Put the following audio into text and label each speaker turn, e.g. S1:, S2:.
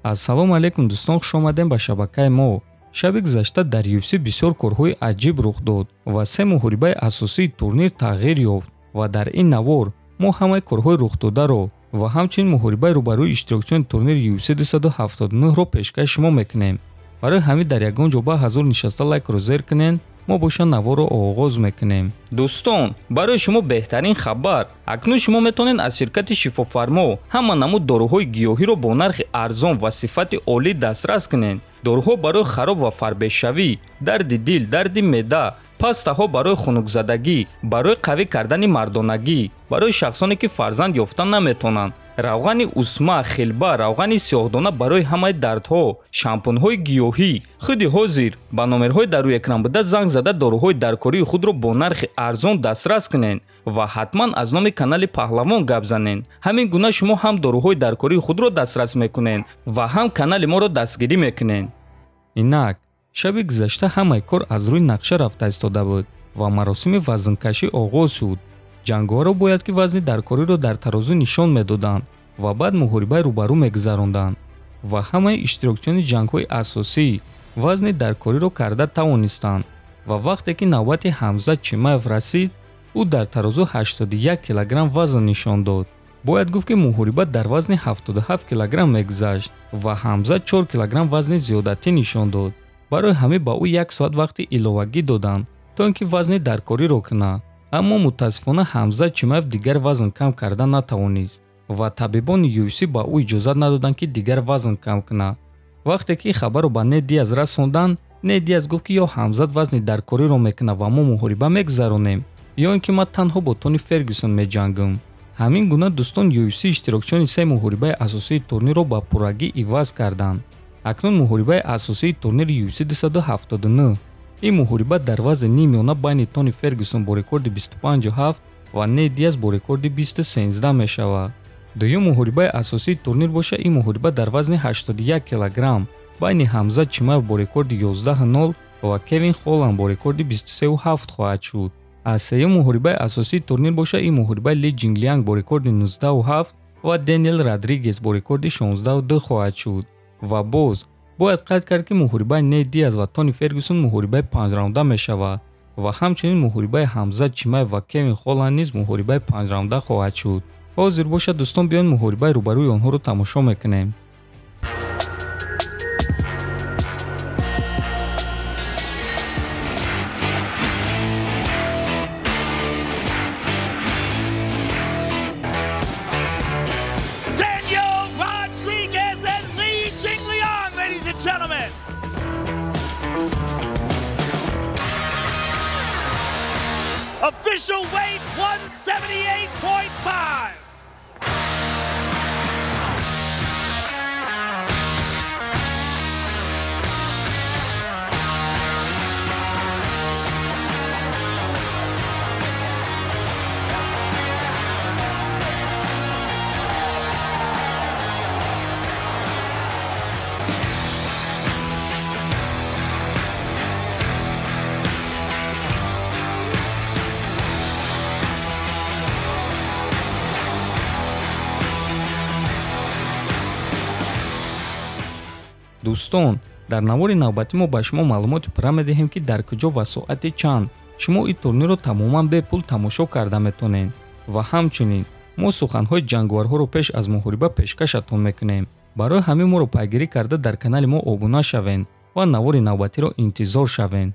S1: Ассалому алайкум дӯстон, хуш омадем ба шабакаи мо. Шаби гузашта дар UFC бисёр корҳои аҷиб рух дод ва се муҳорибаи асосии турнир тағйир ёфт ва дар ин навор мо ҳамаи корҳои рухдодаро ва ҳамчунин муҳорибаи рӯбарӯи иштирокчиёни турнири UFC 279-ро пешкаши шумо мекунем. барои ҳамин дар ягон ҷо ба ҳазур нишаста лайкро зер кунен. мо боша наворро оғоз мекунем. Дӯстон, барои шумо беҳтарин хабар. Акнун шумо метавонед аз ширкати Шифофармо ҳама намуд доруҳои гиёҳиро бо нархи арзон ва сифати олӣ дастрас кунед. доруҳо барои хароб ва фарбешавӣ, дарди дил, дарди меъда, пастаҳо барои хунукзадагӣ, барои қавӣ кардани мардонагӣ, барои шахсоне ки фарзанд ёфта наметавонанд, равғани усма, хилба, равғани сиёҳдона барои ҳамаи дардҳо, шампунҳои гиёҳӣ. худи ҳозир ба номерҳои дар рӯи экран буда занг зада доруҳои даркории худро бо нархи арзон дастрас кунед ва ҳатман аз номи канали Паҳлавон гап занед. ҳамин гуна шумо ҳам доруҳои даркории худро дастрас мекунед ва ҳам канали моро дастгирӣ мекунед. инак шаби гузашта ҳамаи кор аз рӯи нақша рафта истода буд ва маросими вазнкашӣ оғоз шуд. ҷангоҳаро бояд ки вазни даркориро дар тарозу нишон медоданд ва баъд муҳорибаи рӯбарӯ мегузаронданд ва ҳамаи иштирокчиёни ҷангҳои асосӣ вазни даркориро карда тавонистанд ва вақте ки навбати Ҳамза Чимаев расид, ӯ дар тарозу 81 килограмм вазн нишон дод. бояд гуфт ки муҳориба дар вазни 77 килограмм мегузашт ва Ҳамза 4 килограмм вазни зиёдатӣ нишон дод. барои ҳамин ба ӯ 1 соат вақти иловагӣ доданд то ин ки вазни даркориро кунад. аммо мутаассифона Ҳамза Чимаев дигар вазн кам карда натавонист ва табибони UFC ба ӯ иҷозат надоданд ки дигар вазн кам кунад. вақте ки хабарро ба Нед Диаз расонданд, Нед Диаз гуфт ки ё Ҳамзат вазни даркориро мекунад ва мо муҳориба мегузаронем, ё ин ки ман танҳо бо Тони Фергюсон меҷангам. ҳамин гуна дӯстон UFC иштирокчиёни се муҳорибаи асосии турнирро ба пуррагӣ иваз карданд. акнун муҳорибаи асосии турнири UFC 279. ин муҳориба дар вазни нимёна байни Тони Фергюсон бо рекорди 25.7 ва Нед Диаз бо рекорди 20.13 мешавад. дуюм муҳорибаи асосии турнир боша ин муҳориба дар вазни 81 килограмм байни Ҳамза Чимаев бо рекорди 11.0 ва Кевин Холланд бо рекорди 23.7 хоҳад шуд. аз сеюм муҳорибаи асосии турнир боша ин муҳорибаи Ли Ҷинглианг бо рекорди 19.7 ва Дэниел Родригес бо рекорди 16.2 хоҳад шуд. ва боз бояд қайд кард ки муҳорибаи Нед Диаз ва Тони Фергюсон муҳорибаи 5 раунда мешавад ва ҳамчунин муҳорибаи Ҳамза Чимаев ва Кевин Холланд низ муҳорибаи 5 раунда хоҳад шуд. ҳозир боша дӯстон биён муҳорибаи рӯбарӯи онҳоро тамошо мекунем.
S2: Official weight 178.5.
S1: дӯстон, дар навори навбатӣ мо ба шумо маълумоти пурра медиҳем ки дар куҷо ва соати чанд шумо ин турнирро тамоман бепул тамошо карда метавонед ва ҳамчунин мо суханҳои ҷанговарҳоро пеш аз муҳориба пешкашатон мекунем. барои ҳамин моро пайгирӣ карда дар канали мо обуна шавед ва навори навбатиро интизор шавед.